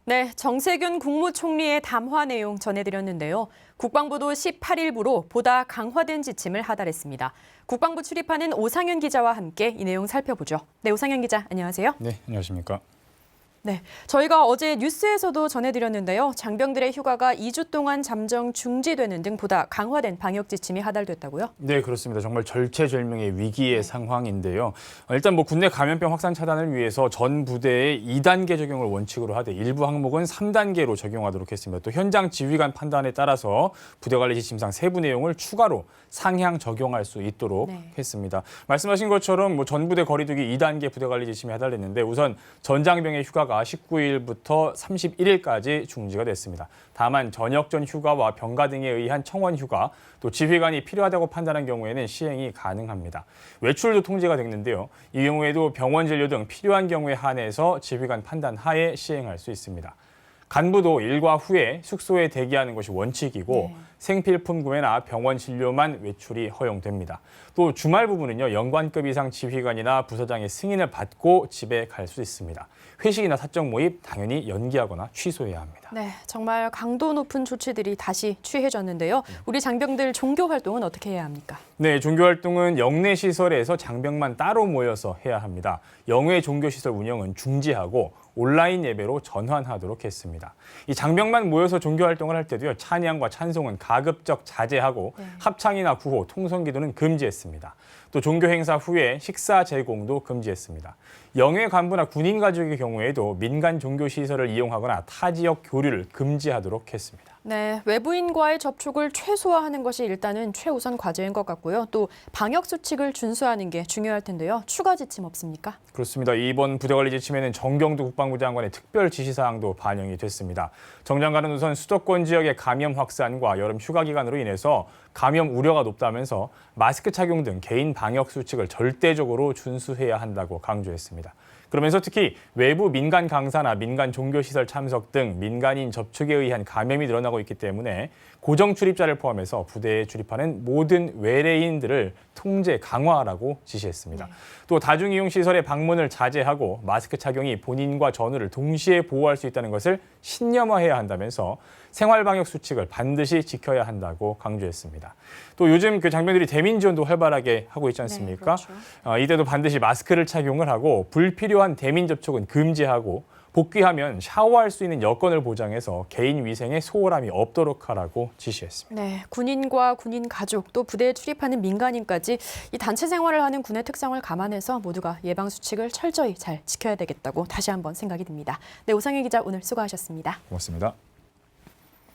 네, 정세균 국무총리의 담화 내용 전해드렸는데요. 국방부도 18일부로 보다 강화된 지침을 하달했습니다. 국방부 출입하는 오상현 기자와 함께 이 내용 살펴보죠. 네, 오상현 기자, 안녕하세요. 네, 안녕하십니까. 네, 저희가 어제 뉴스에서도 전해드렸는데요. 장병들의 휴가가 2주 동안 잠정 중지되는 등 보다 강화된 방역 지침이 하달됐다고요? 네, 그렇습니다. 정말 절체절명의 위기의 상황인데요. 일단 군내 감염병 확산 차단을 위해서 전 부대에 2단계 적용을 원칙으로 하되 일부 항목은 3단계로 적용하도록 했습니다. 또 현장 지휘관 판단에 따라서 부대관리 지침상 세부 내용을 추가로 상향 적용할 수 있도록 했습니다. 말씀하신 것처럼 전 부대 거리두기 2단계 부대관리 지침이 하달됐는데 우선 전장병의 휴가가 19일부터 31일까지 중지가 됐습니다. 다만 전역 전 휴가와 병가 등에 의한 청원 휴가, 또 지휘관이 필요하다고 판단한 경우에는 시행이 가능합니다. 외출도 통제가 됐는데요. 이 경우에도 병원 진료 등 필요한 경우에 한해서 지휘관 판단 하에 시행할 수 있습니다. 간부도 일과 후에 숙소에 대기하는 것이 원칙이고 생필품 구매나 병원 진료만 외출이 허용됩니다. 또 주말 부분은요, 연관급 이상 지휘관이나 부서장의 승인을 받고 집에 갈 수 있습니다. 회식이나 사적 모임 당연히 연기하거나 취소해야 합니다. 네, 정말 강도 높은 조치들이 다시 취해졌는데요. 우리 장병들 종교 활동은 어떻게 해야 합니까? 네, 종교 활동은 영내 시설에서 장병만 따로 모여서 해야 합니다. 영외 종교 시설 운영은 중지하고 온라인 예배로 전환하도록 했습니다. 이 장병만 모여서 종교 활동을 할 때도요, 찬양과 찬송은 가급적 자제하고 합창이나 구호, 통성기도는 금지했습니다. 또 종교 행사 후에 식사 제공도 금지했습니다. 영외 간부나 군인 가족의 경우에도 민간 종교 시설을 이용하거나 타 지역 교류를 금지하도록 했습니다. 네, 외부인과의 접촉을 최소화하는 것이 일단은 최우선 과제인 것 같고요. 또 방역 수칙을 준수하는 게 중요할 텐데요. 추가 지침 없습니까? 그렇습니다. 이번 부대관리 지침에는 정경두 국방부 장관의 특별 지시사항도 반영이 됐습니다. 정 장관은 우선 수도권 지역의 감염 확산과 여름 휴가 기간으로 인해서 감염 우려가 높다면서 마스크 착용 등 개인 방역 수칙을 절대적으로 준수해야 한다고 강조했습니다. 그러면서 특히 외부 민간 강사나 민간 종교시설 참석 등 민간인 접촉에 의한 감염이 늘어나고 있기 때문에 고정 출입자를 포함해서 부대에 출입하는 모든 외래인들을 통제 강화하라고 지시했습니다. 또 다중이용시설의 방문을 자제하고 마스크 착용이 본인과 전우를 동시에 보호할 수 있다는 것을 신념화해야 한다면서 생활방역 수칙을 반드시 지켜야 한다고 강조했습니다. 또 요즘 장병들이 대민 지원도 활발하게 하고 있지 않습니까? 네, 그렇죠. 이때도 반드시 마스크를 착용을 하고 불필요한 대민 접촉은 금지하고 복귀하면 샤워할 수 있는 여건을 보장해서 개인 위생에 소홀함이 없도록 하라고 지시했습니다. 네, 군인과 군인 가족 또 부대에 출입하는 민간인까지 이 단체 생활을 하는 군의 특성을 감안해서 모두가 예방 수칙을 철저히 잘 지켜야 되겠다고 다시 한번 생각이 듭니다. 네, 오상현 기자 오늘 수고하셨습니다. 고맙습니다.